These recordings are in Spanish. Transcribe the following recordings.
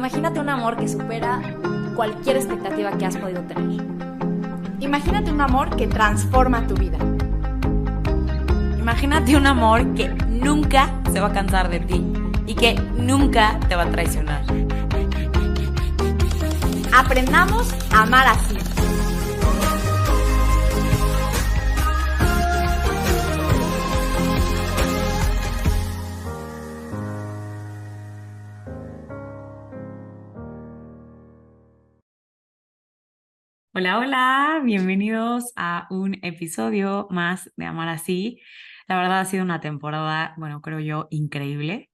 Imagínate un amor que supera cualquier expectativa que has podido tener. Imagínate un amor que transforma tu vida. Imagínate un amor que nunca se va a cansar de ti y que nunca te va a traicionar. Aprendamos a amar así. Hola, hola, bienvenidos a un episodio más de Amar Así. La verdad ha sido una temporada, bueno, creo yo, increíble.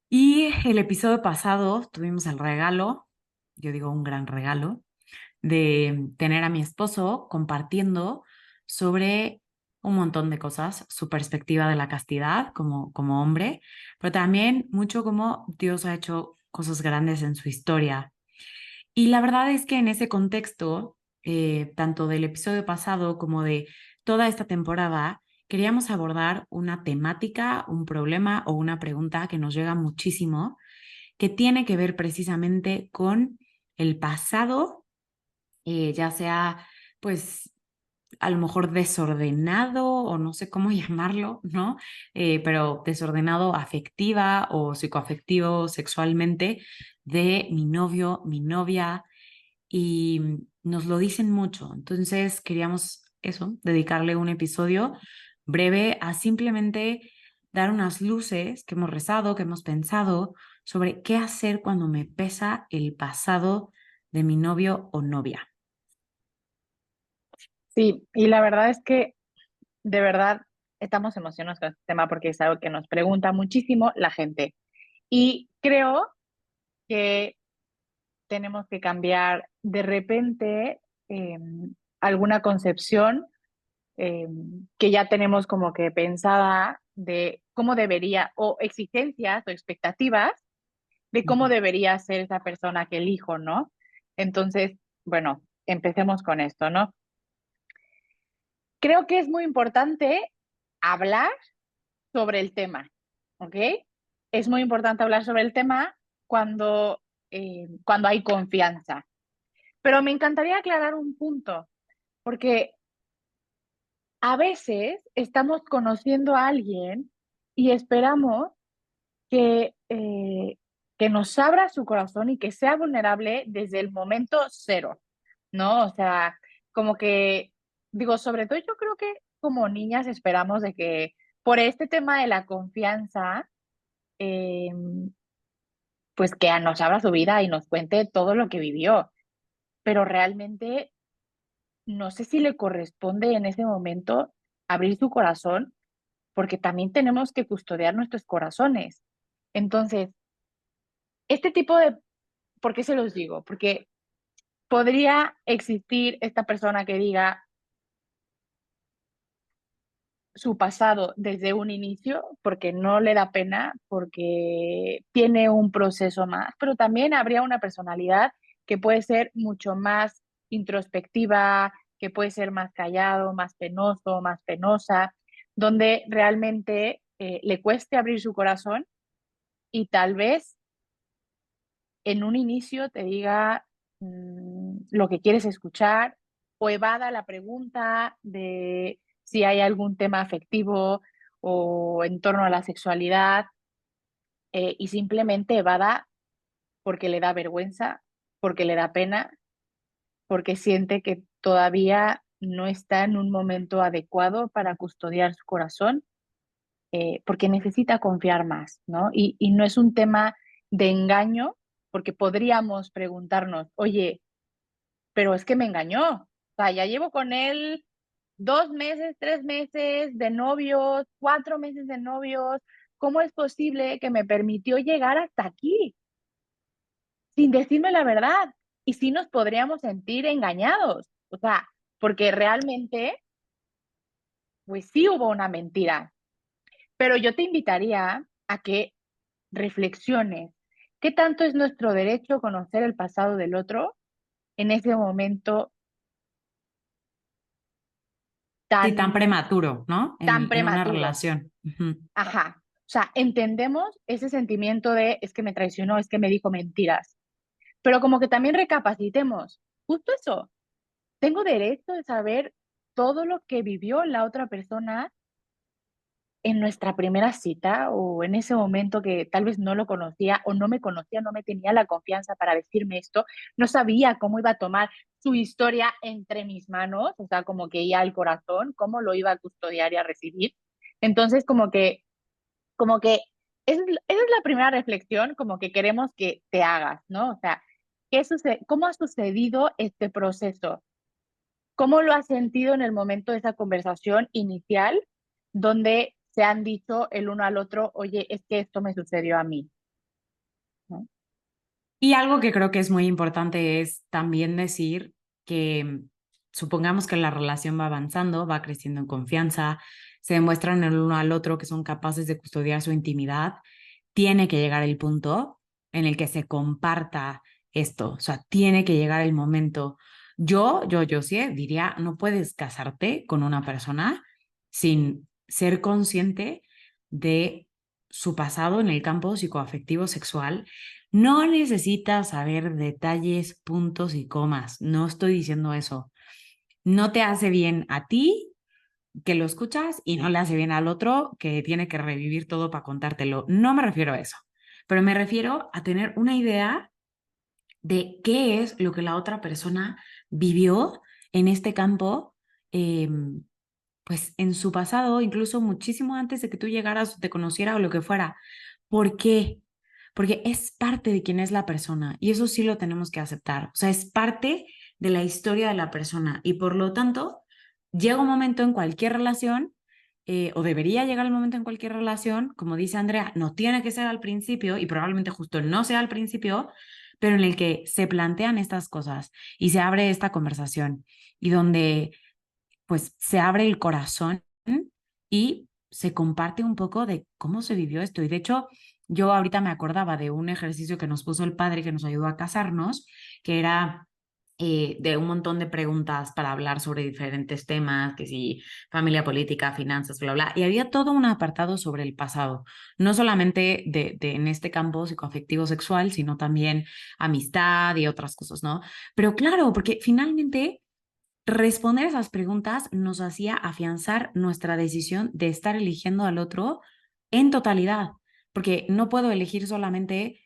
Y el episodio pasado tuvimos el regalo, yo digo un gran regalo, de tener a mi esposo compartiendo sobre un montón de cosas, su perspectiva de la castidad como hombre, pero también mucho como Dios ha hecho cosas grandes en su historia. Y la verdad es que en ese contexto, tanto del episodio pasado como de toda esta temporada, queríamos abordar una temática, un problema o una pregunta que nos llega muchísimo, que tiene que ver precisamente con el pasado, ya sea pues a lo mejor desordenado o no sé cómo llamarlo, ¿no? Pero desordenado afectiva o psicoafectivo sexualmente de mi novio, mi novia, y nos lo dicen mucho. Entonces queríamos eso, dedicarle un episodio breve a simplemente dar unas luces que hemos rezado, que hemos pensado sobre qué hacer cuando me pesa el pasado de mi novio o novia. Sí, y la verdad es que de verdad estamos emocionados con este tema porque es algo que nos pregunta muchísimo la gente. Y creo que tenemos que cambiar de repente eh, alguna concepción que ya tenemos como que pensada de cómo debería, o exigencias o expectativas de cómo debería ser esa persona que elijo, ¿no? Entonces, bueno, empecemos con esto, ¿no? Creo que es muy importante hablar sobre el tema, ¿ok? Es muy importante hablar sobre el tema cuando hay confianza. Pero me encantaría aclarar un punto, porque a veces estamos conociendo a alguien y esperamos que nos abra su corazón y que sea vulnerable desde el momento cero, ¿no? O sea, como que, digo, sobre todo yo creo que como niñas esperamos de que por este tema de la confianza, eh, pues que nos abra su vida y nos cuente todo lo que vivió, pero realmente no sé si le corresponde en ese momento abrir su corazón, porque también tenemos que custodiar nuestros corazones. Entonces, este tipo de, ¿por qué se los digo? Porque podría existir esta persona que diga su pasado desde un inicio, porque no le da pena, porque tiene un proceso más, pero también habría una personalidad que puede ser mucho más introspectiva, que puede ser más callado, más penoso, más penosa, donde realmente le cueste abrir su corazón y tal vez en un inicio te diga lo que quieres escuchar o evada la pregunta de si hay algún tema afectivo o en torno a la sexualidad y simplemente evada porque le da vergüenza, porque le da pena, porque siente que todavía no está en un momento adecuado para custodiar su corazón, porque necesita confiar más, ¿no? Y no es un tema de engaño, porque podríamos preguntarnos, oye, pero es que me engañó. O sea, ya llevo con él 2 meses, 3 meses de novios, 4 meses de novios. ¿Cómo es posible que me permitió llegar hasta aquí sin decirme la verdad? Y sí nos podríamos sentir engañados. O sea, porque realmente, pues sí hubo una mentira. Pero yo te invitaría a que reflexiones. ¿Qué tanto es nuestro derecho conocer el pasado del otro en ese momento Sí, tan tan prematuro, ¿no? tan En una prematuro? relación. Ujú. Ajá. O sea, entendemos ese sentimiento de es que me traicionó, es que me dijo mentiras. pero como que también recapacitemos, justo eso, tengo derecho de saber todo lo que vivió la otra persona en nuestra primera cita o en ese momento que tal vez no lo conocía o no me conocía, no me tenía la confianza para decirme esto, no sabía cómo iba a tomar su historia entre mis manos, o sea, como que ya el corazón, cómo lo iba a custodiar y a recibir. Entonces, como que esa es la primera reflexión como que queremos que te hagas, ¿no? O sea, ¿cómo ha sucedido este proceso? ¿Cómo lo has sentido en el momento de esa conversación inicial donde se han dicho el uno al otro, oye, es que esto me sucedió a mí, ¿no? Y algo que creo que es muy importante es también decir que supongamos que la relación va avanzando, va creciendo en confianza, se demuestran el uno al otro que son capaces de custodiar su intimidad, tiene que llegar el punto en el que se comparta esto, o sea, tiene que llegar el momento. Yo sí diría, no puedes casarte con una persona sin ser consciente de su pasado en el campo psicoafectivo sexual. No necesitas saber detalles, puntos y comas. No estoy diciendo eso. No te hace bien a ti que lo escuchas y no le hace bien al otro que tiene que revivir todo para contártelo. No me refiero a eso, pero me refiero a tener una idea de qué es lo que la otra persona vivió en este campo, eh, pues en su pasado, incluso muchísimo antes de que tú llegaras, te conociera o lo que fuera. ¿Por qué? Porque es parte de quién es la persona y eso sí lo tenemos que aceptar. O sea, es parte de la historia de la persona y por lo tanto, llega un momento en cualquier relación, o debería llegar el momento en cualquier relación, como dice Andrea, no tiene que ser al principio y probablemente justo no sea al principio, pero en el que se plantean estas cosas y se abre esta conversación y donde pues se abre el corazón y se comparte un poco de cómo se vivió esto. Y de hecho, yo ahorita me acordaba de un ejercicio que nos puso el padre que nos ayudó a casarnos, que era de un montón de preguntas para hablar sobre diferentes temas, que si familia política, finanzas, bla, bla. Y había todo un apartado sobre el pasado, no solamente de en este campo psicoafectivo sexual, sino también amistad y otras cosas, ¿no? Pero claro, porque finalmente responder esas preguntas nos hacía afianzar nuestra decisión de estar eligiendo al otro en totalidad, porque no puedo elegir solamente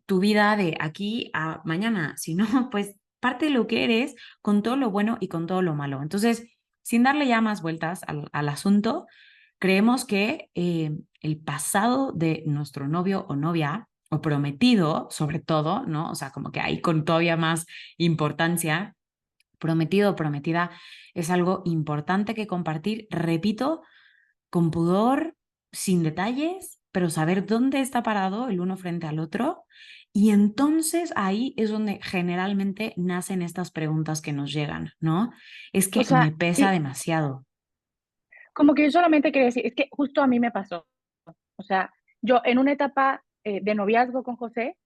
tu vida de aquí a mañana, sino pues parte de lo que eres con todo lo bueno y con todo lo malo. Entonces, sin darle ya más vueltas al asunto, creemos que el pasado de nuestro novio o novia, o prometido sobre todo, ¿no? O sea, como que ahí con todavía más importancia prometido o prometida, es algo importante que compartir, repito, con pudor, sin detalles, pero saber dónde está parado el uno frente al otro. Y entonces ahí es donde generalmente nacen estas preguntas que nos llegan, ¿no? Es O que me sea, pesa y demasiado. como que yo solamente quería decir, es que justo a mí me pasó. O sea, yo en una etapa de noviazgo con José,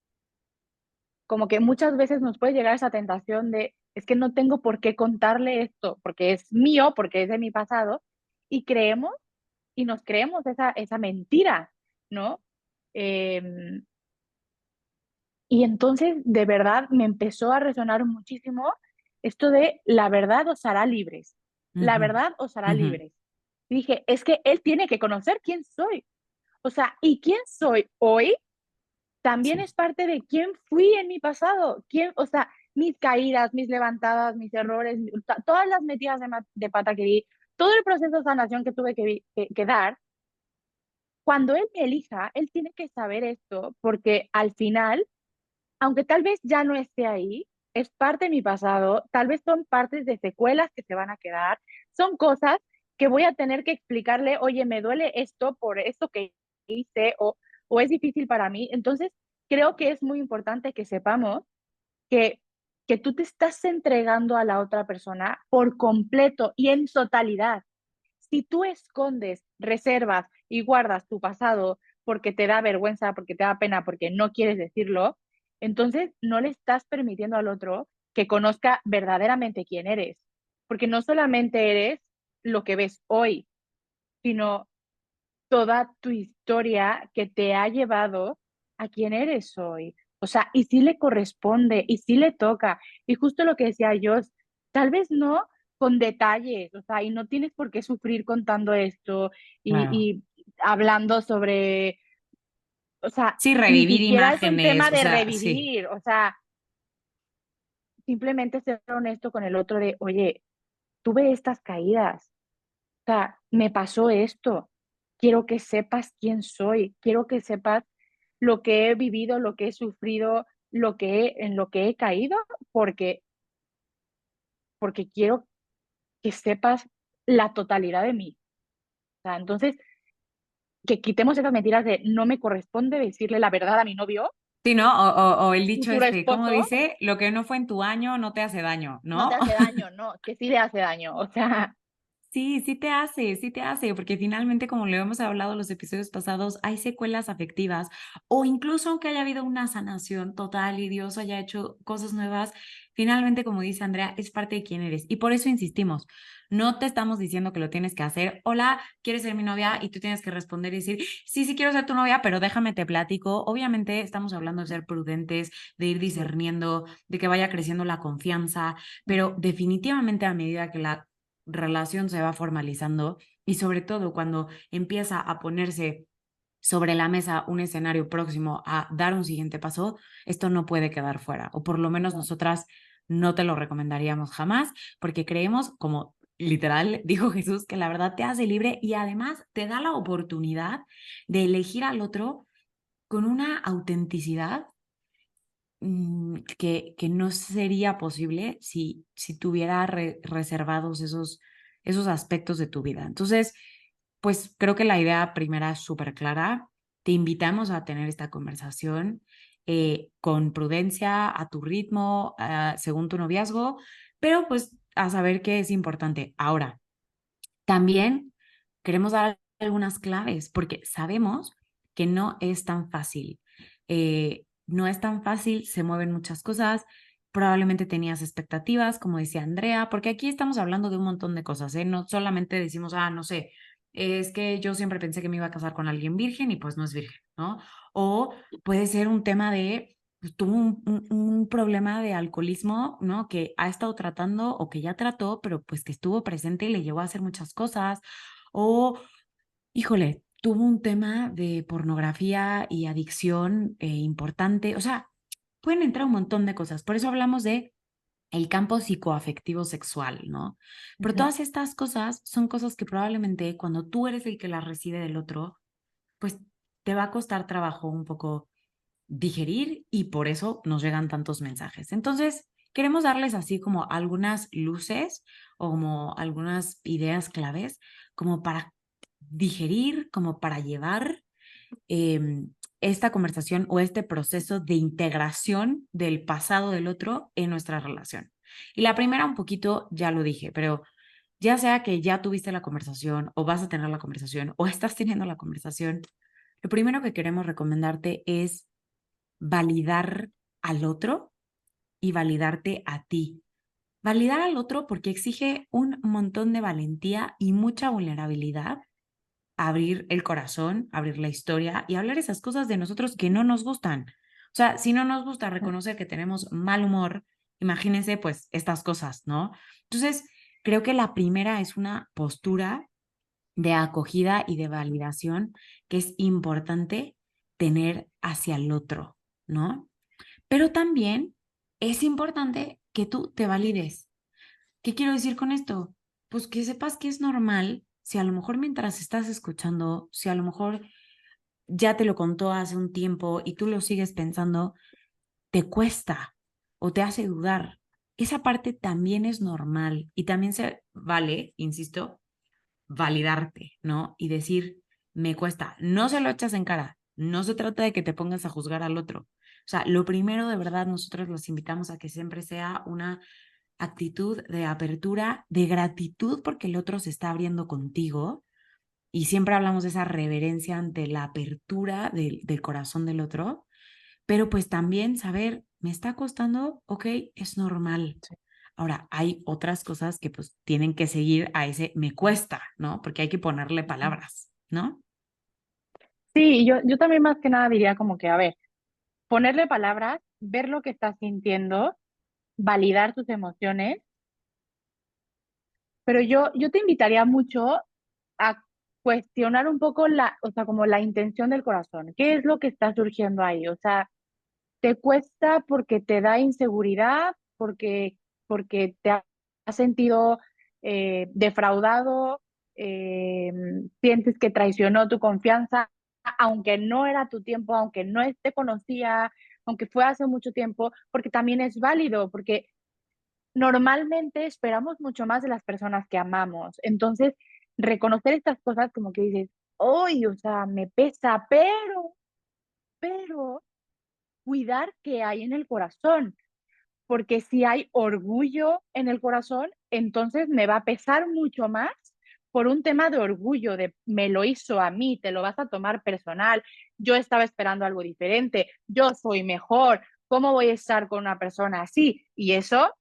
como que muchas veces nos puede llegar esa tentación de, es que no tengo por qué contarle esto, porque es mío, porque es de mi pasado, y creemos, y nos creemos esa mentira, ¿no? Em, y entonces, de verdad, me empezó a resonar muchísimo esto de la verdad os hará libres, la Ujú, verdad os hará ujú. libres. Y dije, es que él tiene que conocer quién soy. O sea, y quién soy hoy también Sí. es parte de quién fui en mi pasado, quién, o sea, mis caídas, mis levantadas, mis errores, todas las metidas de pata que di, todo el proceso de sanación que tuve que dar. Cuando él me elija, él tiene que saber esto, porque al final, aunque tal vez ya no esté ahí, es parte de mi pasado, tal vez son partes de secuelas que se van a quedar, son cosas que voy a tener que explicarle, oye, me duele esto por esto que hice o es difícil para mí. Entonces, creo que es muy importante que sepamos que, que tú te estás entregando a la otra persona por completo y en totalidad. Si tú escondes, reservas y guardas tu pasado porque te da vergüenza, porque te da pena, porque no quieres decirlo, entonces no le estás permitiendo al otro que conozca verdaderamente quién eres. Porque no solamente eres lo que ves hoy, sino toda tu historia que te ha llevado a quién eres hoy. O sea, y sí le corresponde, y sí le toca. Y justo lo que decía yo, tal vez no con detalles, o sea, y no tienes por qué sufrir contando esto Claro. y hablando sobre, o sea, Sí, ni revivir siquiera es un imágenes, tema o de sea, sí. revivir, o sea, simplemente ser honesto con el otro de, oye, tuve estas caídas, o sea, me pasó esto, quiero que sepas quién soy, quiero que sepas lo que he vivido, lo que he sufrido, en lo que he caído, porque, porque quiero que sepas la totalidad de mí. O sea, entonces, que quitemos esas mentiras de no me corresponde decirle la verdad a mi novio, Sí, ¿no? O el dicho futuro este, ¿cómo esposo, dice? Lo que no fue en tu año no te hace daño, no te ¿no? hace daño, no, que sí le hace daño. O sea, Sí, sí te hace, porque finalmente, como lo hemos hablado en los episodios pasados, hay secuelas afectivas, o incluso aunque haya habido una sanación total y Dios haya hecho cosas nuevas, finalmente, como dice Andrea, es parte de quién eres. Y por eso insistimos, no te estamos diciendo que lo tienes que hacer. Hola, ¿quieres ser mi novia? Y tú tienes que responder y decir, sí, sí quiero ser tu novia, pero déjame te platico. Obviamente estamos hablando de ser prudentes, de ir discerniendo, de que vaya creciendo la confianza, pero definitivamente a medida que la relación se va formalizando y sobre todo cuando empieza a ponerse sobre la mesa un escenario próximo a dar un siguiente paso, esto no puede quedar fuera, o por lo menos nosotras no te lo recomendaríamos jamás, porque creemos, como literal dijo Jesús, que la verdad te hace libre y además te da la oportunidad de elegir al otro con una autenticidad que no sería posible si tuviera reservados esos aspectos de tu vida. Entonces, pues creo que la idea primera es súper clara. Te invitamos a tener esta conversación con prudencia, a tu ritmo, según tu noviazgo, pero pues a saber que es importante. Ahora, también queremos dar algunas claves porque sabemos que no es tan fácil. No es tan fácil, se mueven muchas cosas. Probablemente tenías expectativas, como decía Andrea, porque aquí estamos hablando de un montón de cosas, ¿eh? No solamente decimos, no sé, es que yo siempre pensé que me iba a casar con alguien virgen y pues no es virgen, ¿no? O puede ser un tema de, pues, tuvo un problema de alcoholismo, ¿no? Que ha estado tratando o que ya trató, pero pues que estuvo presente y le llevó a hacer muchas cosas. O, híjole, tuvo un tema de pornografía y adicción importante. O sea, pueden entrar un montón de cosas. Por eso hablamos de el campo psicoafectivo sexual, ¿no? Pero ujú, todas estas cosas son cosas que probablemente cuando tú eres el que las recibe del otro, pues te va a costar trabajo un poco digerir y por eso nos llegan tantos mensajes. Entonces, queremos darles así como algunas luces o como algunas ideas claves como para digerir, como para llevar esta conversación o este proceso de integración del pasado del otro en nuestra relación. Y la primera un poquito, ya lo dije, pero ya sea que ya tuviste la conversación o vas a tener la conversación o estás teniendo la conversación, lo primero que queremos recomendarte es validar al otro y validarte a ti. Validar al otro porque exige un montón de valentía y mucha vulnerabilidad, abrir el corazón, abrir la historia y hablar esas cosas de nosotros que no nos gustan. O sea, si no nos gusta reconocer que tenemos mal humor, imagínense pues estas cosas, ¿no? Entonces, creo que la primera es una postura de acogida y de validación que es importante tener hacia el otro, ¿no? Pero también es importante que tú te valides. ¿Qué quiero decir con esto? Pues que sepas que es normal si a lo mejor mientras estás escuchando, si a lo mejor ya te lo contó hace un tiempo y tú lo sigues pensando, te cuesta o te hace dudar. Esa parte también es normal y también se vale, insisto, validarte, ¿no? Y decir, me cuesta. No se lo echas en cara. No se trata de que te pongas a juzgar al otro. O sea, lo primero de verdad, nosotros los invitamos a que siempre sea una actitud de apertura, de gratitud porque el otro se está abriendo contigo y siempre hablamos de esa reverencia ante la apertura del corazón del otro, pero pues también saber, me está costando, ok, es normal. sí. Ahora, hay otras cosas que pues tienen que seguir a ese me cuesta, ¿no? Porque hay que ponerle Ujú. palabras, ¿no? Sí, yo también más que nada diría como que, a ver, ponerle palabras, ver lo que estás sintiendo, validar tus emociones, pero yo te invitaría mucho a cuestionar un poco o sea, como la intención del corazón. ¿Qué es lo que está surgiendo ahí? O sea, ¿te cuesta porque te da inseguridad, porque te has sentido defraudado, eh, sientes que traicionó tu confianza, aunque no era tu tiempo, aunque no te conocía, aunque fue hace mucho tiempo, porque también es válido, porque normalmente esperamos mucho más de las personas que amamos. Entonces, reconocer estas cosas como que dices, hoy, o sea, me pesa, pero cuidar qué hay en el corazón, porque si hay orgullo en el corazón, entonces me va a pesar mucho más por un tema de orgullo, de me lo hizo a mí, te lo vas a tomar personal, yo estaba esperando algo diferente, yo soy mejor, ¿cómo voy a estar con una persona así? Y eso,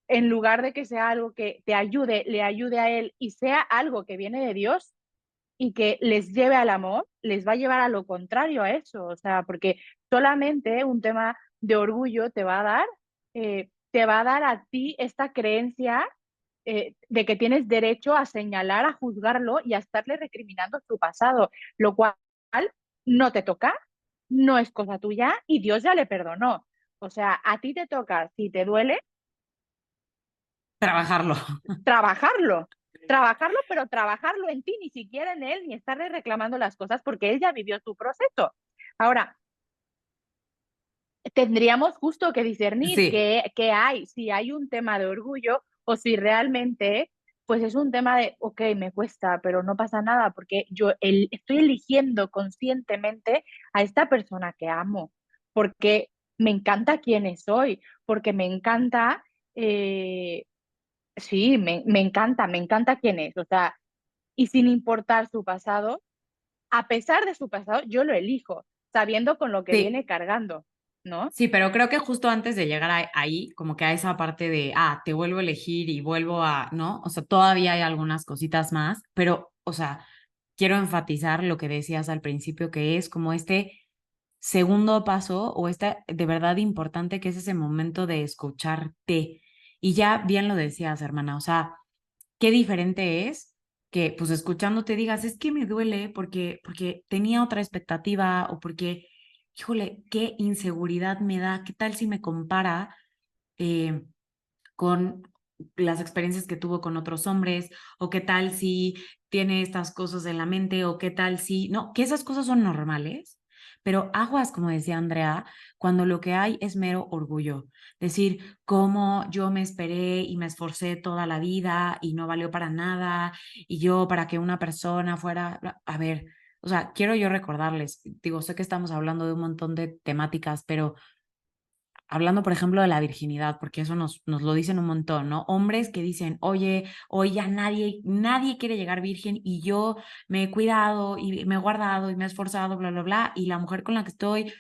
en lugar de que sea algo que te ayude, le ayude a él y sea algo que viene de Dios, y que les lleve al amor, les va a llevar a lo contrario a eso, o sea, porque solamente un tema de orgullo te va a dar a ti esta creencia de que tienes derecho a señalar, a juzgarlo y a estarle recriminando su pasado, lo cual no te toca, no es cosa tuya y Dios ya le perdonó. O sea, a ti te toca, si te duele, Trabajarlo. trabajarlo, trabajarlo, pero trabajarlo en ti, ni siquiera en él, ni estarle reclamando las cosas porque él ya vivió su proceso. Ahora, tendríamos justo que discernir Sí, qué hay, si hay un tema de orgullo o si realmente pues es un tema de, ok, me cuesta, pero no pasa nada porque estoy eligiendo conscientemente a esta persona que amo, porque me encanta quién soy, porque me encanta eh, sí, me encanta quién es, o sea, y sin importar su pasado, a pesar de su pasado, yo lo elijo, sabiendo con lo que sí. viene cargando, ¿no? Sí, pero creo que justo antes de llegar ahí, como que a esa parte de, te vuelvo a elegir y vuelvo a, ¿no? O sea, todavía hay algunas cositas más, pero, o sea, quiero enfatizar lo que decías al principio, que es como este segundo paso o este de verdad importante que es ese momento de escucharte. Y ya bien lo decías, hermana, o sea, qué diferente es que pues escuchándote digas, es que me duele porque tenía otra expectativa o porque, híjole, qué inseguridad me da, qué tal si me compara eh, con las experiencias que tuvo con otros hombres, o qué tal si tiene estas cosas en la mente, o qué tal si, no, que esas cosas son normales, pero aguas, como decía Andrea, cuando lo que hay es mero orgullo, decir, cómo yo me esperé y me esforcé toda la vida y no valió para nada, y yo para que una persona fuera, a ver, o sea, quiero yo recordarles, digo, sé que estamos hablando de un montón de temáticas, pero hablando, por ejemplo, de la virginidad, porque eso nos lo dicen un montón, ¿no? Hombres que dicen, oye, hoy ya nadie quiere llegar virgen y yo me he cuidado y me he guardado y me he esforzado, bla, bla, bla, y la mujer con la que estoy,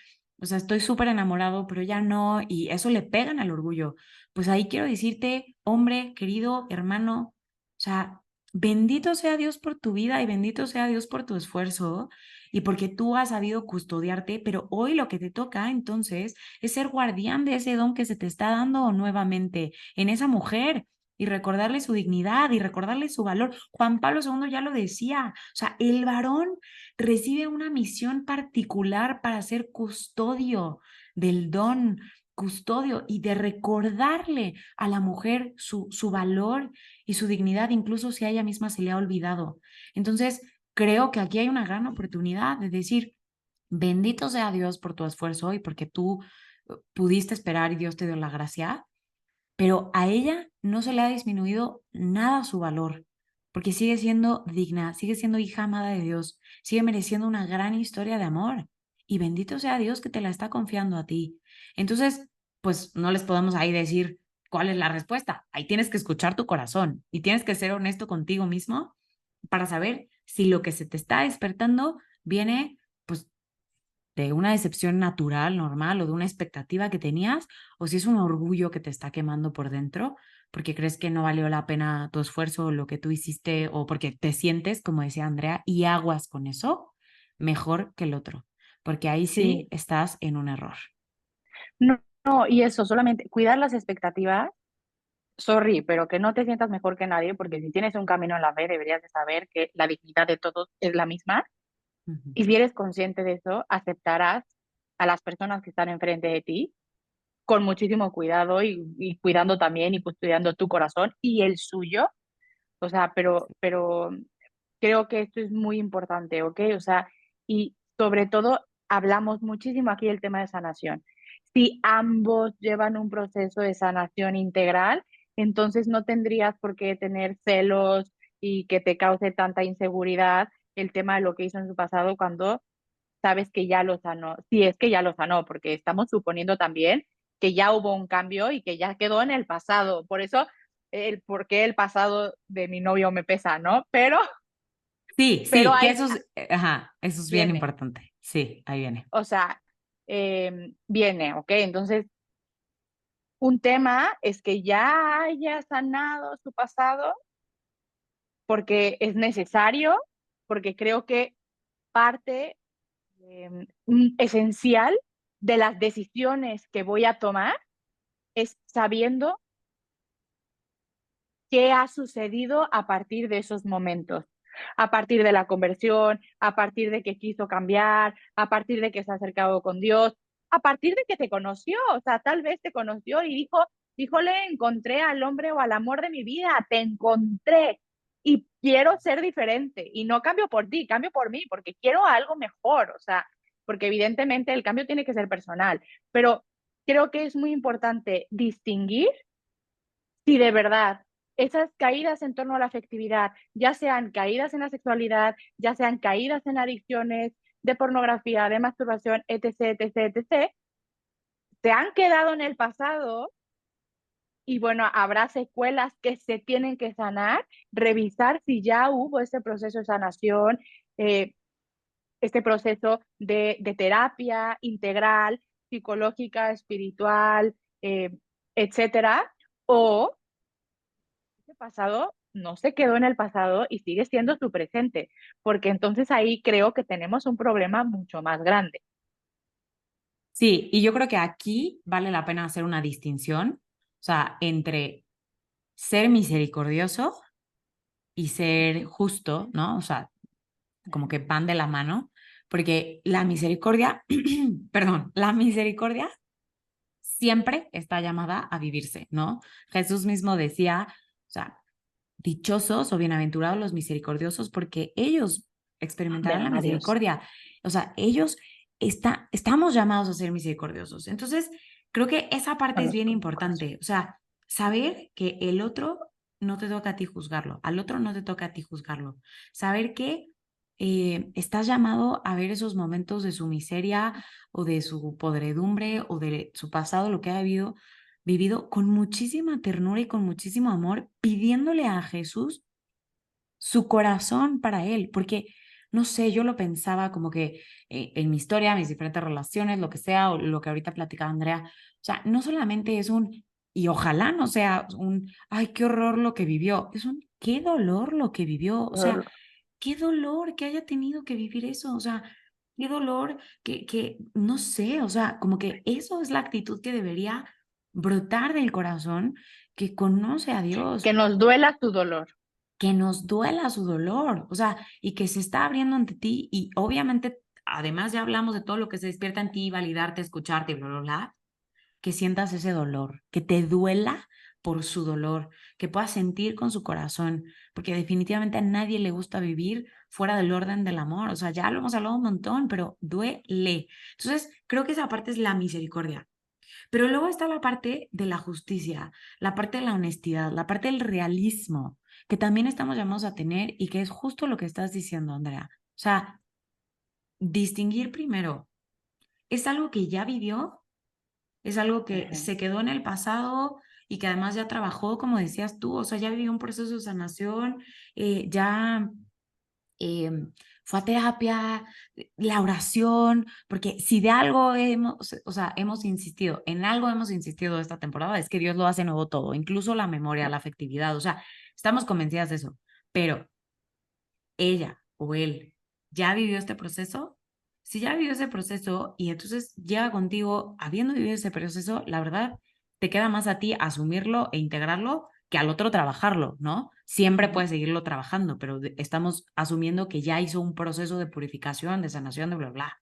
o sea, estoy súper enamorado, pero ya no, y eso le pegan al orgullo. Pues ahí quiero decirte, hombre, querido hermano, o sea, bendito sea Dios por tu vida y bendito sea Dios por tu esfuerzo y porque tú has sabido custodiarte, pero hoy lo que te toca entonces es ser guardián de ese don que se te está dando nuevamente en esa mujer y recordarle su dignidad y recordarle su valor. Juan Pablo II ya lo decía, o sea, el varón recibe una misión particular para ser custodio del don, custodio y de recordarle a la mujer su valor y su dignidad, incluso si a ella misma se le ha olvidado. Entonces, creo que aquí hay una gran oportunidad de decir, bendito sea Dios por tu esfuerzo y porque tú pudiste esperar y Dios te dio la gracia, pero a ella no se le ha disminuido nada su valor, porque sigue siendo digna, sigue siendo hija amada de Dios, sigue mereciendo una gran historia de amor. Y bendito sea Dios que te la está confiando a ti. Entonces, pues no les podemos ahí decir cuál es la respuesta. Ahí tienes que escuchar tu corazón y tienes que ser honesto contigo mismo para saber si lo que se te está despertando viene pues de una decepción natural, normal o de una expectativa que tenías, o si es un orgullo que te está quemando por dentro, porque crees que no valió la pena tu esfuerzo o lo que tú hiciste, o porque te sientes, como decía Andrea, y aguas con eso, mejor que el otro. porque ahí sí Sí, estás en un error. no, no, y eso, solamente cuidar las expectativas, sorry, pero que no te sientas mejor que nadie, porque si tienes un camino en la fe, deberías de saber que la dignidad de todos es la misma, Ujú. y si eres consciente de eso, aceptarás a las personas que están enfrente de ti con muchísimo cuidado y cuidando también y custodiando tu corazón y el suyo. O sea, pero creo que esto es muy importante, ¿ok? O sea, y sobre todo hablamos muchísimo aquí del tema de sanación. Si ambos llevan un proceso de sanación integral, entonces no tendrías por qué tener celos y que te cause tanta inseguridad el tema de lo que hizo en su pasado cuando sabes que ya lo sanó, si es que ya lo sanó, porque estamos suponiendo también que ya hubo un cambio y que ya quedó en el pasado. Por eso, el por qué el pasado de mi novio me pesa, ¿no? Sí, Pero sí, que ahí eso es, ajá, eso es bien viene, importante. Sí, ahí viene. o sea, viene, ¿ok? Entonces, un tema es que ya haya sanado su pasado porque es necesario, porque creo que parte esencial de las decisiones que voy a tomar es sabiendo qué ha sucedido a partir de esos momentos, a partir de la conversión, a partir de que quiso cambiar, a partir de que se ha acercado con Dios, a partir de que te conoció, o sea, tal vez te conoció y díjole, encontré al hombre o al amor de mi vida, te encontré y quiero ser diferente y no cambio por ti, cambio por mí, porque quiero algo mejor, o sea, porque evidentemente el cambio tiene que ser personal, pero creo que es muy importante distinguir si de verdad esas caídas en torno a la afectividad, ya sean caídas en la sexualidad, ya sean caídas en adicciones de pornografía, de masturbación, etc., etc., etc., se han quedado en el pasado y bueno, habrá secuelas que se tienen que sanar, revisar si ya hubo ese proceso de sanación, eh, este proceso de terapia integral, psicológica, espiritual, etcétera, o ese pasado no se quedó en el pasado y sigue siendo su presente, porque entonces ahí creo que tenemos un problema mucho más grande. Sí, y yo creo que aquí vale la pena hacer una distinción, o sea, entre ser misericordioso y ser justo, ¿no? O sea, como que van de la mano, porque la misericordia, perdón, la misericordia siempre está llamada a vivirse, ¿no? Jesús mismo decía, o sea, dichosos o bienaventurados los misericordiosos porque ellos experimentarán la Verán a Dios. misericordia. O sea, ellos estamos llamados a ser misericordiosos. Entonces, creo que esa parte es Bueno, bien con mi corazón. importante. O sea, saber que el otro no te toca a ti juzgarlo, al otro no te toca a ti juzgarlo. Saber que estás llamado a ver esos momentos de su miseria o de su podredumbre o de su pasado, lo que ha vivido con muchísima ternura y con muchísimo amor, pidiéndole a Jesús su corazón para él, porque no sé, yo lo pensaba como que en mi historia, mis diferentes relaciones, lo que sea, o lo que ahorita platicaba Andrea, o sea, no solamente es un, y ojalá no sea un, ay, qué horror lo que vivió, es un, qué dolor lo que vivió, o sea, qué dolor que haya tenido que vivir eso, o sea, qué dolor que no sé, o sea, como que eso es la actitud que debería brotar del corazón que conoce a Dios, Que nos duela tu dolor. que nos duela su dolor, o sea, y que se está abriendo ante ti y obviamente, además ya hablamos de todo lo que se despierta en ti, validarte, escucharte y bla, bla, bla, que sientas ese dolor, que te duela por su dolor, que puedas sentir con su corazón, porque definitivamente a nadie le gusta vivir fuera del orden del amor, o sea, ya lo hemos hablado un montón, pero duele. Entonces, creo que esa parte es la misericordia. Pero luego está la parte de la justicia, la parte de la honestidad, la parte del realismo, que también estamos llamados a tener y que es justo lo que estás diciendo, Andrea. O sea, distinguir primero, ¿es algo que ya vivió? ¿Es algo que Ujú. se quedó en el pasado y que además ya trabajó, como decías tú? O sea, ya vivió un proceso de sanación, ya eh, fue a terapia, la oración, porque si de algo hemos, o sea, hemos insistido, en algo hemos insistido esta temporada, es que Dios lo hace nuevo todo, incluso la memoria, la afectividad, o sea, estamos convencidas de eso, pero ella o él ya vivió este proceso, si ya vivió ese proceso y entonces llega contigo habiendo vivido ese proceso, la verdad, te queda más a ti asumirlo e integrarlo que al otro trabajarlo, ¿no? Siempre puedes seguirlo trabajando, pero estamos asumiendo que ya hizo un proceso de purificación, de sanación, de bla, bla.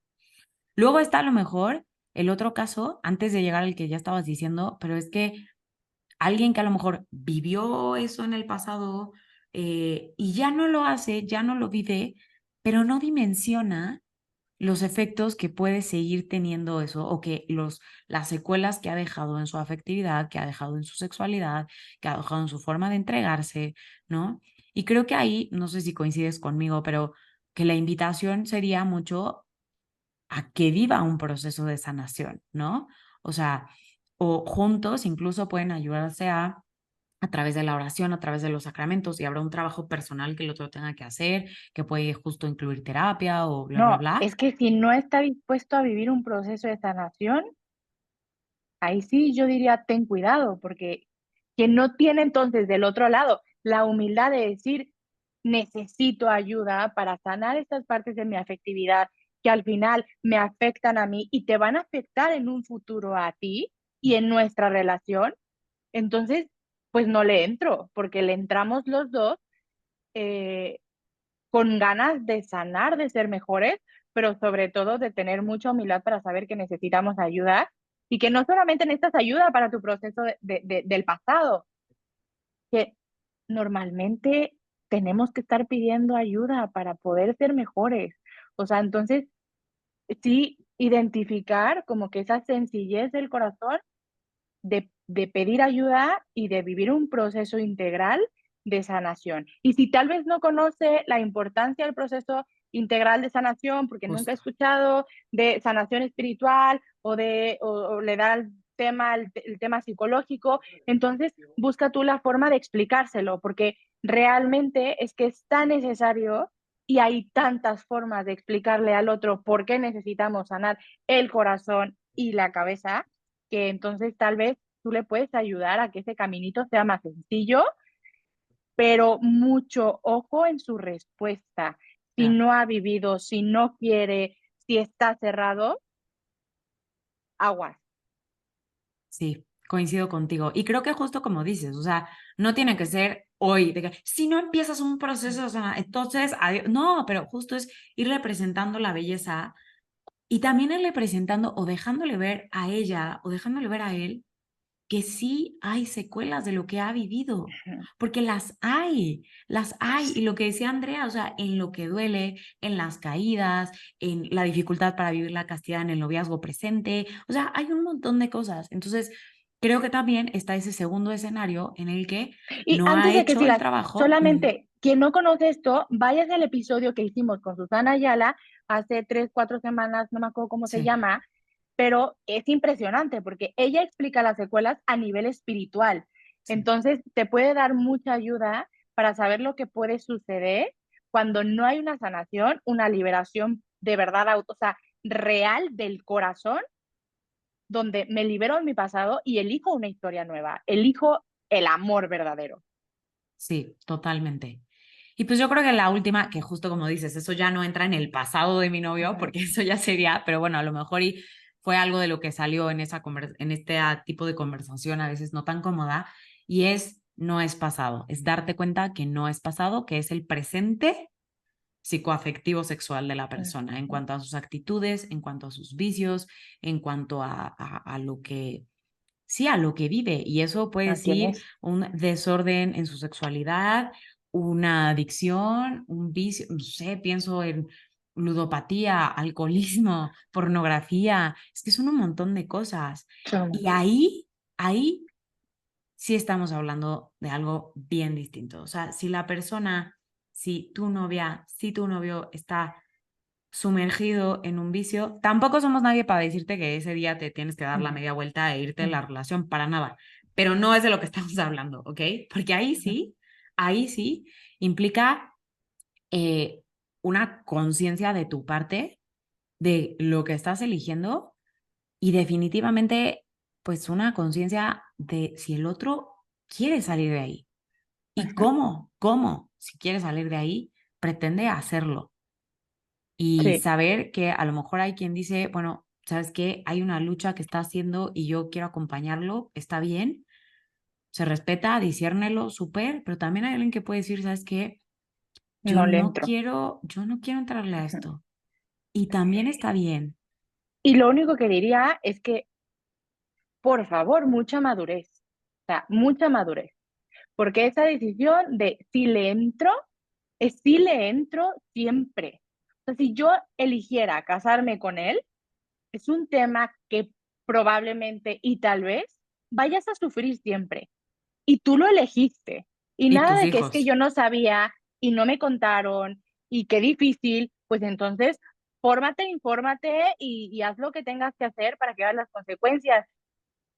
Luego está a lo mejor el otro caso, antes de llegar al que ya estabas diciendo, pero es que alguien que a lo mejor vivió eso en el pasado y ya no lo hace, ya no lo vive, pero no dimensiona los efectos que puede seguir teniendo eso o que las secuelas que ha dejado en su afectividad, que ha dejado en su sexualidad, que ha dejado en su forma de entregarse, ¿no? Y creo que ahí, no sé si coincides conmigo, pero que la invitación sería mucho a que viva un proceso de sanación, ¿no? O sea, o juntos incluso pueden ayudarse a través de la oración, a través de los sacramentos, y habrá un trabajo personal que el otro tenga que hacer, que puede justo incluir terapia o bla, bla, No, bla. es que si no está dispuesto a vivir un proceso de sanación, ahí sí yo diría, ten cuidado, porque quien no tiene entonces del otro lado la humildad de decir, necesito ayuda para sanar estas partes de mi afectividad que al final me afectan a mí y te van a afectar en un futuro a ti y en nuestra relación, entonces, pues no le entro, porque le entramos los dos eh, con ganas de sanar, de ser mejores, pero sobre todo de tener mucha humildad para saber que necesitamos ayuda y que no solamente necesitas ayuda para tu proceso del pasado, que normalmente tenemos que estar pidiendo ayuda para poder ser mejores. O sea, entonces, sí, identificar como que esa sencillez del corazón de pedir ayuda y de vivir un proceso integral de sanación. Y si tal vez no conoce la importancia del proceso integral de sanación, porque nunca ha Justo. escuchado de sanación espiritual o le da el tema psicológico, entonces busca tú la forma de explicárselo, porque realmente es que es tan necesario y hay tantas formas de explicarle al otro por qué necesitamos sanar el corazón y la cabeza, que entonces tal vez tú le puedes ayudar a que ese caminito sea más sencillo, pero mucho ojo en su respuesta. Si Claro. no ha vivido, si no quiere, si está cerrado, aguas. Sí, coincido contigo. Y creo que justo como dices, o sea, no tiene que ser hoy, de que si no empiezas un proceso, o sea, entonces, no, pero justo es irle presentando la belleza y también irle presentando o dejándole ver a ella o dejándole ver a él que sí hay secuelas de lo que ha vivido, porque las hay. Y lo que decía Andrea, o sea, en lo que duele, en las caídas, en la dificultad para vivir la castidad en el noviazgo presente, o sea, hay un montón de cosas. Entonces, creo que también está ese segundo escenario en el que Y no antes ha de que hecho el sigas, trabajo. solamente quien no conoce esto, vayas al episodio que hicimos con Susana Ayala hace 3, 4 semanas, no me acuerdo cómo se Sí, llama, pero es impresionante porque ella explica las secuelas a nivel espiritual. sí, Entonces, te puede dar mucha ayuda para saber lo que puede suceder cuando no hay una sanación, una liberación de verdad, o sea, real del corazón, donde me libero de mi pasado y elijo una historia nueva, elijo el amor verdadero. sí, totalmente. Y pues yo creo que la última, que justo como dices, eso ya no entra en el pasado de mi novio, Ujú. porque eso ya sería, pero bueno, a lo mejor y fue algo de lo que salió en en este tipo de conversación, a veces no tan cómoda, y no es pasado, es darte cuenta que no es pasado, que es el presente psicoafectivo sexual de la persona, en cuanto a sus actitudes, en cuanto a sus vicios, en cuanto a lo que sí, a lo que vive. Y eso puede ¿A quién decir es? un desorden en su sexualidad, una adicción, un vicio, no sé, pienso en ludopatía, alcoholismo, pornografía, es que son un montón de cosas. Y ahí sí estamos hablando de algo bien distinto. O sea, si la persona, si tu novia, si tu novio está sumergido en un vicio, tampoco somos nadie para decirte que ese día te tienes que dar la Ujú, media vuelta e irte de ujú, la relación para nada, pero no es de lo que estamos hablando, ¿ok? Porque ujú. ahí sí implica eh, una conciencia de tu parte de lo que estás eligiendo y definitivamente pues una conciencia de si el otro quiere salir de ahí y Ujú. cómo, si quiere salir de ahí, pretende hacerlo. y Sí, saber que a lo mejor hay quien dice, bueno, ¿sabes qué? Hay una lucha que está haciendo y yo quiero acompañarlo, está bien, se respeta, disciérnelo, súper, pero también hay alguien que puede decir, ¿sabes qué? no le entro. Yo no quiero entrarle a Ujú. esto. Y también está bien. Y lo único que diría es que, por favor, mucha madurez. O sea, mucha madurez. Porque esa decisión de si le entro, es si le entro siempre. O sea, si yo eligiera casarme con él, es un tema que probablemente y tal vez vayas a sufrir siempre. Y tú lo elegiste. Y Y nada tus de que es que hijos. yo no sabía y no me contaron y qué difícil, pues entonces fórmate, infórmate y haz lo que tengas que hacer para que veas las consecuencias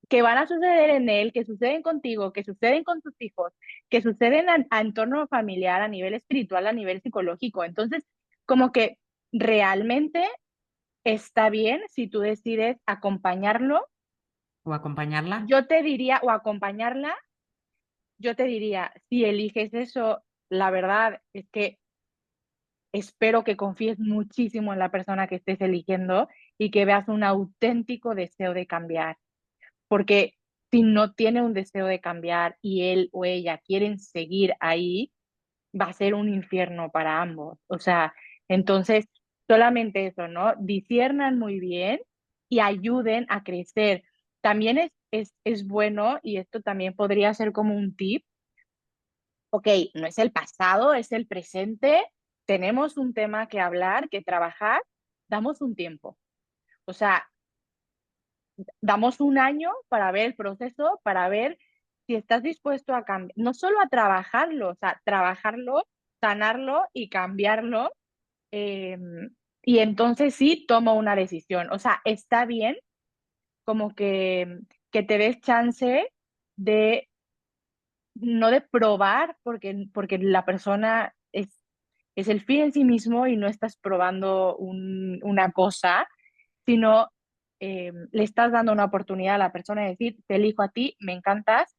que van a suceder en él, que suceden contigo, que suceden con tus hijos, que suceden a entorno familiar, a nivel espiritual, a nivel psicológico. Entonces, como que realmente está bien si tú decides acompañarlo. O acompañarla. Yo te diría, o acompañarla, yo te diría, si eliges eso, la verdad es que espero que confíes muchísimo en la persona que estés eligiendo y que veas un auténtico deseo de cambiar. Porque si no tiene un deseo de cambiar y él o ella quieren seguir ahí, va a ser un infierno para ambos. O sea, entonces, solamente eso, ¿no? Disciernan muy bien y ayuden a crecer. También es bueno, y esto también podría ser como un tip, ok, no es el pasado, es el presente, tenemos un tema que hablar, que trabajar, damos un tiempo. O sea, damos un año para ver el proceso, para ver si estás dispuesto a cambiar, no solo a trabajarlo, o sea, trabajarlo, sanarlo y cambiarlo. Y entonces sí tomo una decisión. O sea, está bien como que te des chance de no de probar, porque la persona es el fin en sí mismo y no estás probando una cosa, sino le estás dando una oportunidad a la persona de decir, te elijo a ti, me encantas,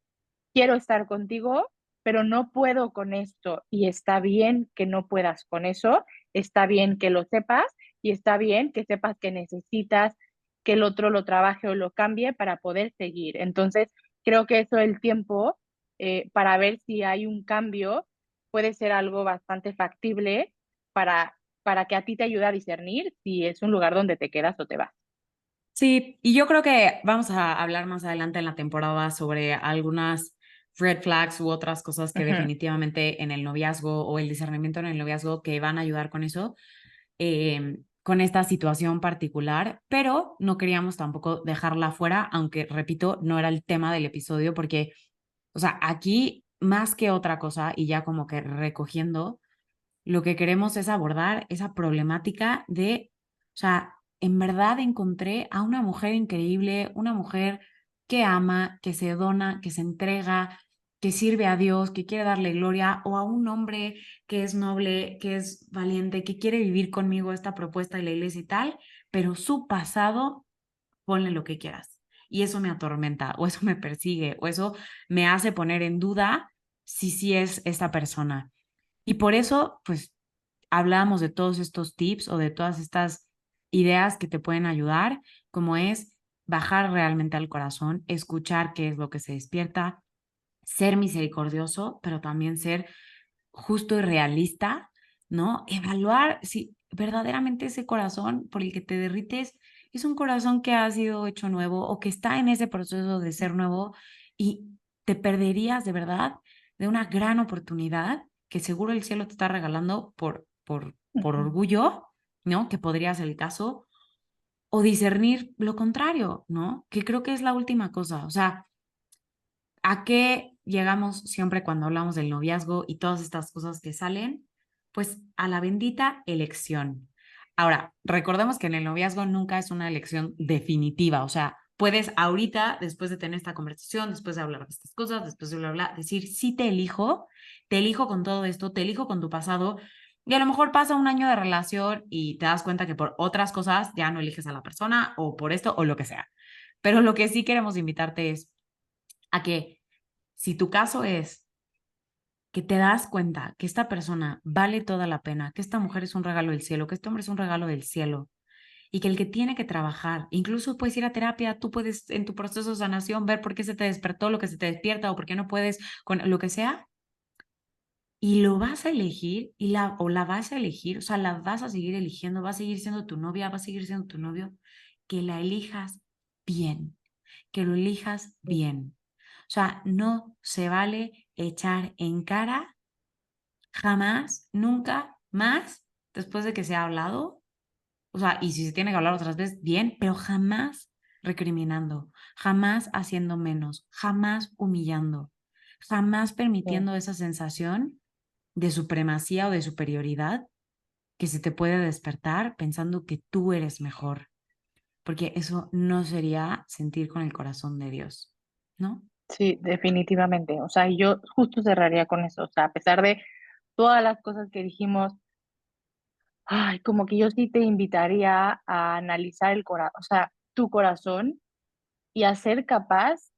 quiero estar contigo, pero no puedo con esto. Y está bien que no puedas con eso, está bien que lo sepas y está bien que sepas que necesitas que el otro lo trabaje o lo cambie para poder seguir. Entonces, creo que eso el tiempo para ver si hay un cambio puede ser algo bastante factible para que a ti te ayude a discernir si es un lugar donde te quedas o te vas. Sí, y yo creo que vamos a hablar más adelante en la temporada sobre algunas red flags u otras cosas que Ujú, definitivamente en el noviazgo o el discernimiento en el noviazgo que van a ayudar con eso, con esta situación particular, pero no queríamos tampoco dejarla fuera, aunque repito, no era el tema del episodio, porque, o sea, aquí más que otra cosa, y ya como que recogiendo, lo que queremos es abordar esa problemática de, o sea, en verdad encontré a una mujer increíble, una mujer que ama, que se dona, que se entrega, que sirve a Dios, que quiere darle gloria, o a un hombre que es noble, que es valiente, que quiere vivir conmigo esta propuesta de la iglesia y tal, pero su pasado, ponle lo que quieras. Y eso me atormenta, o eso me persigue, o eso me hace poner en duda si sí es esta persona. Y por eso, pues, hablamos de todos estos tips o de todas estas ideas que te pueden ayudar, como es bajar realmente al corazón, escuchar qué es lo que se despierta, ser misericordioso, pero también ser justo y realista, ¿no? Evaluar si verdaderamente ese corazón por el que te derrites es un corazón que ha sido hecho nuevo o que está en ese proceso de ser nuevo y te perderías de verdad de una gran oportunidad que seguro el cielo te está regalando por ujú. orgullo, ¿no? Que podría ser el caso, o discernir lo contrario, ¿no? Que creo que es la última cosa. O sea, ¿a qué llegamos siempre cuando hablamos del noviazgo y todas estas cosas que salen? Pues a la bendita elección. Ahora, recordemos que en el noviazgo nunca es una elección definitiva, o sea, puedes ahorita, después de tener esta conversación, después de hablar de estas cosas, después de bla, decir, sí te elijo con todo esto, te elijo con tu pasado, y a lo mejor pasa un año de relación y te das cuenta que por otras cosas ya no eliges a la persona o por esto o lo que sea. Pero lo que sí queremos invitarte es a que si tu caso es que te das cuenta que esta persona vale toda la pena, que esta mujer es un regalo del cielo, que este hombre es un regalo del cielo y que el que tiene que trabajar, incluso puedes ir a terapia, tú puedes en tu proceso de sanación ver por qué se te despertó lo que se te despierta o por qué no puedes con lo que sea y lo vas a elegir o la vas a elegir, o sea, la vas a seguir eligiendo, va a seguir siendo tu novia, va a seguir siendo tu novio, que la elijas bien, que lo elijas bien. O sea, no se vale echar en cara jamás, nunca más, después de que se ha hablado, o sea, y si se tiene que hablar otras veces, bien, pero jamás recriminando, jamás haciendo menos, jamás humillando, jamás Sí. permitiendo esa sensación de supremacía o de superioridad que se te puede despertar pensando que tú eres mejor, porque eso no sería sentir con el corazón de Dios, ¿no? Sí, definitivamente. O sea, y yo justo cerraría con eso. O sea, a pesar de todas las cosas que dijimos, ay, como que yo sí te invitaría a analizar el corazón, o sea, tu corazón y a ser capaz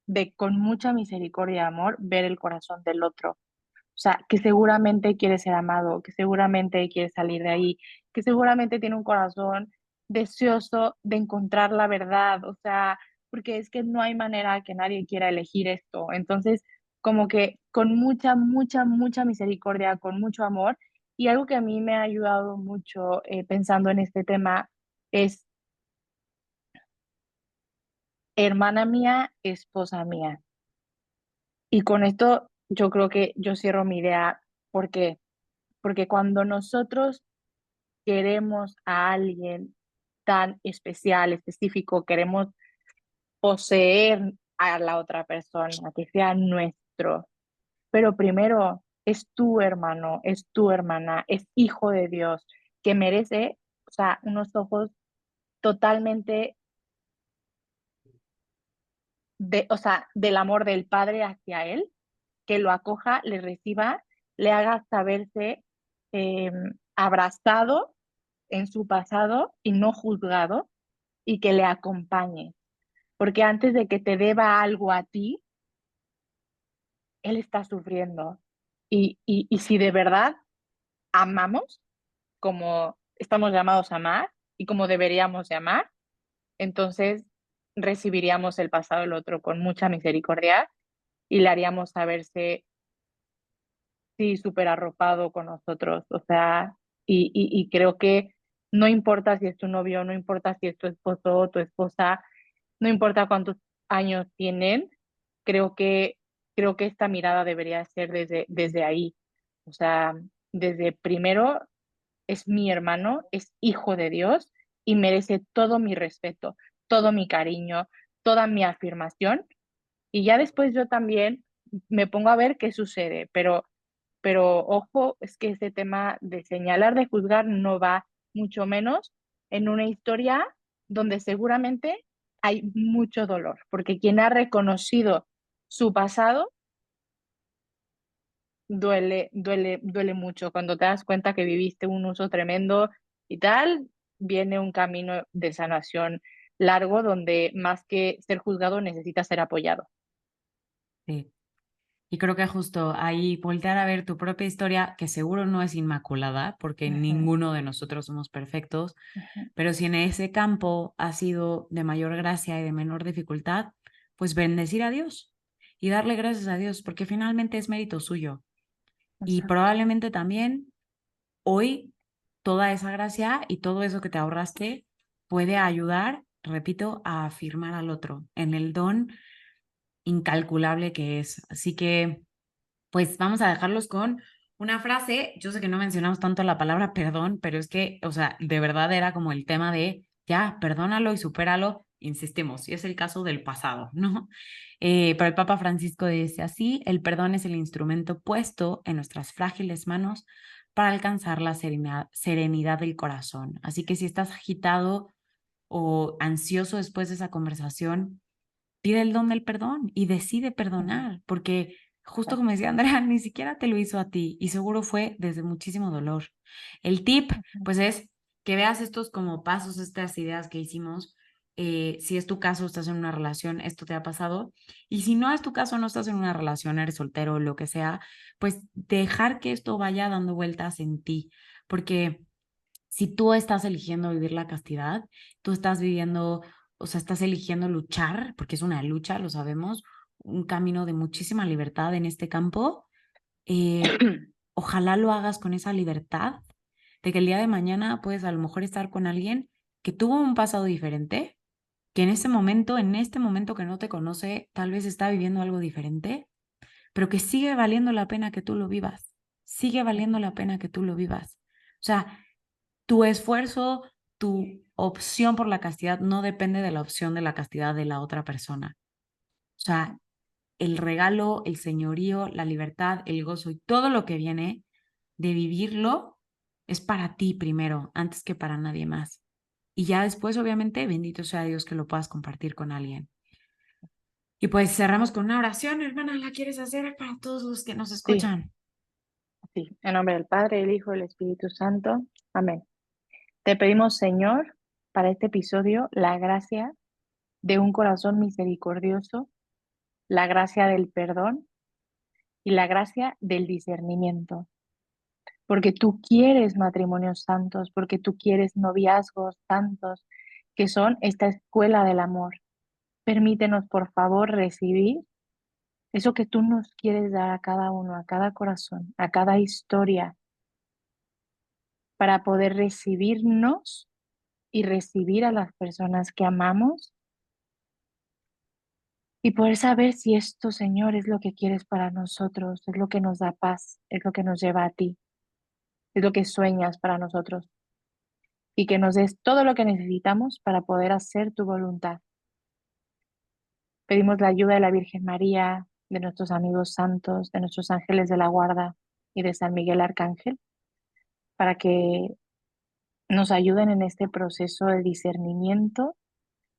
de, con mucha misericordia y amor, ver el corazón del otro. O sea, que seguramente quiere ser amado, que seguramente quiere salir de ahí, que seguramente tiene un corazón deseoso de encontrar la verdad. O sea, porque es que no hay manera que nadie quiera elegir esto. Entonces, como que con mucha, mucha, mucha misericordia, con mucho amor. Y algo que a mí me ha ayudado mucho pensando en este tema es hermana mía, esposa mía. Y con esto yo creo que yo cierro mi idea. ¿Por qué? Porque cuando nosotros queremos a alguien tan especial, específico, queremos poseer a la otra persona, que sea nuestro, pero primero es tu hermano, es tu hermana, es hijo de Dios, que merece, o sea, unos ojos totalmente o sea, del amor del Padre hacia él, que lo acoja, le reciba, le haga saberse eh, abrazado en su pasado y no juzgado, y que le acompañe, porque antes de que te deba algo a ti, él está sufriendo. Y si de verdad amamos como estamos llamados a amar y como deberíamos de amar, entonces recibiríamos el pasado del otro con mucha misericordia y le haríamos saberse, sí, súper arropado con nosotros. O sea, y creo que no importa si es tu novio, no importa si es tu esposo o tu esposa, no importa cuántos años tienen, creo que, creo que esta mirada debería ser desde ahí. O sea, desde primero es mi hermano, es hijo de Dios y merece todo mi respeto, todo mi cariño, toda mi afirmación. Y ya después yo también me pongo a ver qué sucede, pero ojo, es que ese tema de señalar, de juzgar, no va mucho menos en una historia donde seguramente hay mucho dolor, porque quien ha reconocido su pasado duele, duele, duele mucho. Cuando te das cuenta que viviste un uso tremendo y tal, viene un camino de sanación largo donde más que ser juzgado necesita ser apoyado. Sí. Y creo que justo ahí voltear a ver tu propia historia, que seguro no es inmaculada, porque Ujú, ninguno de nosotros somos perfectos, ujú, pero si en ese campo ha sido de mayor gracia y de menor dificultad, pues bendecir a Dios y darle gracias a Dios, porque finalmente es mérito suyo. Y exacto. probablemente también hoy toda esa gracia y todo eso que te ahorraste puede ayudar, repito, a afirmar al otro en el don incalculable que es. Así que pues vamos a dejarlos con una frase. Yo sé que no mencionamos tanto la palabra perdón, pero es que, o sea, de verdad era como el tema de ya, perdónalo y supéralo, insistimos, y es el caso del pasado, ¿no? Pero el Papa Francisco dice así: el perdón es el instrumento puesto en nuestras frágiles manos para alcanzar la serenidad del corazón. Así que si estás agitado o ansioso después de esa conversación, pide el don del perdón y decide Ujú, perdonar, porque justo como exacto. decía Andrea, ni siquiera te lo hizo a ti y seguro fue desde muchísimo dolor. El tip, Ujú, pues, es que veas estos como pasos, estas ideas que hicimos Si es tu caso, estás en una relación, esto te ha pasado. Y si no es tu caso, no estás en una relación, eres soltero o lo que sea, pues dejar que esto vaya dando vueltas en ti. Porque si tú estás eligiendo vivir la castidad, tú estás viviendo, o sea, estás eligiendo luchar, porque es una lucha, lo sabemos, un camino de muchísima libertad en este campo. Ojalá lo hagas con esa libertad de que el día de mañana puedes a lo mejor estar con alguien que tuvo un pasado diferente, que en este momento que no te conoce, tal vez está viviendo algo diferente, pero que sigue valiendo la pena que tú lo vivas. Sigue valiendo la pena que tú lo vivas. O sea, tu esfuerzo, tu opción por la castidad no depende de la opción de la castidad de la otra persona. O sea, el regalo, el señorío, la libertad, el gozo y todo lo que viene de vivirlo es para ti primero, antes que para nadie más. Y ya después, obviamente, bendito sea Dios que lo puedas compartir con alguien. Y pues cerramos con una oración, hermana, ¿la quieres hacer para todos los que nos Sí, escuchan? sí. En nombre del Padre, del Hijo y del Espíritu Santo. Amén. Te pedimos, Señor, para este episodio, la gracia de un corazón misericordioso, la gracia del perdón y la gracia del discernimiento. Porque tú quieres matrimonios santos, porque tú quieres noviazgos santos, que son esta escuela del amor. Permítenos, por favor, recibir eso que tú nos quieres dar a cada uno, a cada corazón, a cada historia, para poder recibirnos y recibir a las personas que amamos y poder saber si esto, Señor, es lo que quieres para nosotros, es lo que nos da paz, es lo que nos lleva a ti, es lo que sueñas para nosotros y que nos des todo lo que necesitamos para poder hacer tu voluntad. Pedimos la ayuda de la Virgen María, de nuestros amigos santos, de nuestros ángeles de la guarda y de San Miguel Arcángel, para que nos ayuden en este proceso de discernimiento,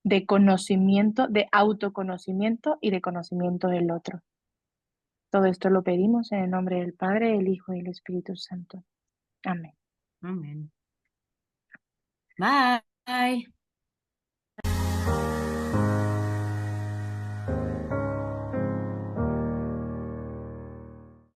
de conocimiento, de autoconocimiento y de conocimiento del otro. Todo esto lo pedimos en el nombre del Padre, del Hijo y del Espíritu Santo. Amén. Amén. Bye.